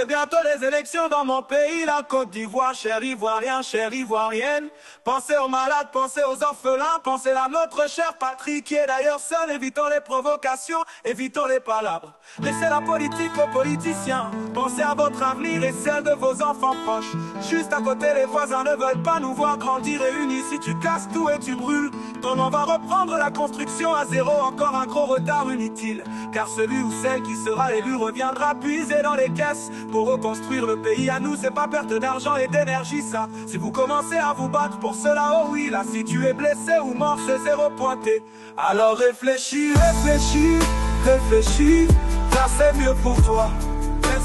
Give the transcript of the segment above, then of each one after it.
c'est bientôt les élections dans mon pays, la Côte d'Ivoire. Cher Ivoirien, chère Ivoirienne, pensez aux malades, pensez aux orphelins, pensez à notre chère patrie qui est d'ailleurs seule. Évitons les provocations, évitons les palabres. Laissez la politique aux politiciens. Pensez à votre avenir et celle de vos enfants proches. Juste à côté, les voisins ne veulent pas nous voir grandir réunis. Si tu casses tout et tu brûles, ton nom va reprendre la construction à zéro. Encore un gros retard inutile, car celui ou celle qui sera élu reviendra puiser dans les caisses pour reconstruire le pays. À nous, c'est pas perte d'argent et d'énergie, ça. Si vous commencez à vous battre pour cela, oh oui, là, si tu es blessé ou mort, c'est zéro pointé. Alors réfléchis, réfléchis, réfléchis, car c'est mieux pour toi.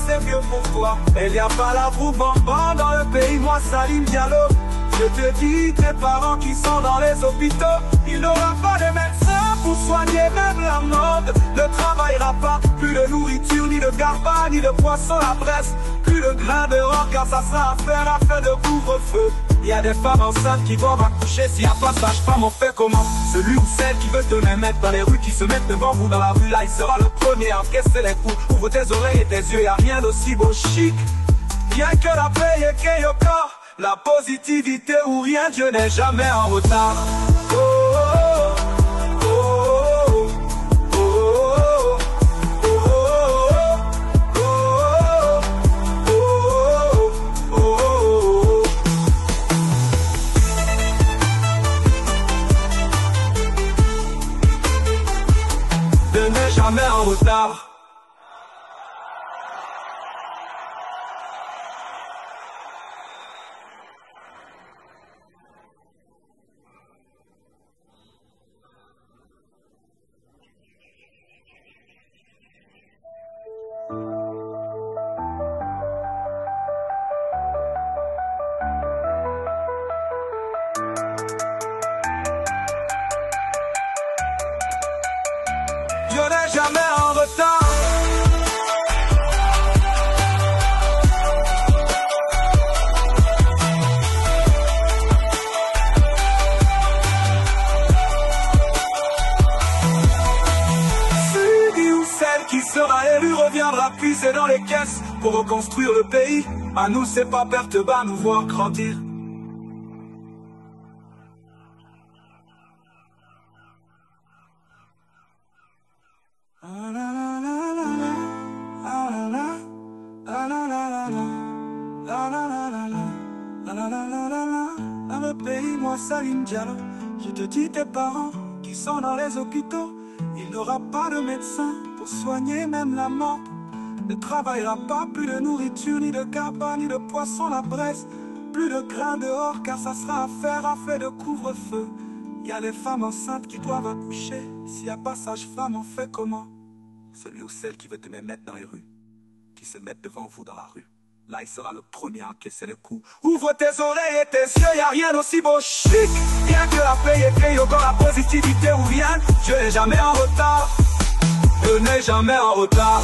C'est mieux pour toi. Il n'y a pas la roue bambam dans le pays, moi Salim Diallo. Je te dis, tes parents qui sont dans les hôpitaux, il n'aura pas de médecin pour soigner même la mort. Ne travaillera pas, plus de nourriture, ni de garba, ni de poisson à Brest. Plus de grains dehors, car ça sera affaire de couvre-feu. Il y a des femmes enceintes qui vont accoucher. S'il n'y a pas de sage-femme, on fait comment? Celui ou celle qui veut te mettre dans les rues, qui se mettent devant vous dans la rue, là il sera le premier à encaisser les coups. Ouvre tes oreilles et tes yeux, y a rien d'aussi beau chic. Rien que la paix et qu'il y a encore la positivité ou rien, Dieu n'est jamais en retard. Oh, oh, oh, oh, oh, oh, oh. Dieu n'est jamais en retard. Dieu n'est jamais en retard. Celui ou celle qui sera élu reviendra puiser dans les caisses pour reconstruire le pays. À nous, c'est pas perte bas, nous voir grandir. Dans le pays, moi Salim Diallo, je te dis, tes parents qui sont dans les hôpitaux, il n'aura pas de médecin pour soigner même la mort. Ne travaillera pas, plus de nourriture, ni de garba, ni de poisson à Brest. Plus de grains dehors, car ça sera affaire de couvre-feu. Il y a les femmes enceintes qui doivent accoucher. S'il n'y a pas sage-femme, on fait comment? Celui ou celle qui veut te mettre dans les rues, qui se mettent devant vous dans la rue, là il sera le premier à encaisser le coup. Ouvre tes oreilles et tes yeux, y a rien d'aussi beau chic. Rien que la paix et qu'il y a encore la positivité ou rien. Dieu n'est jamais en retard. Dieu n'est jamais en retard.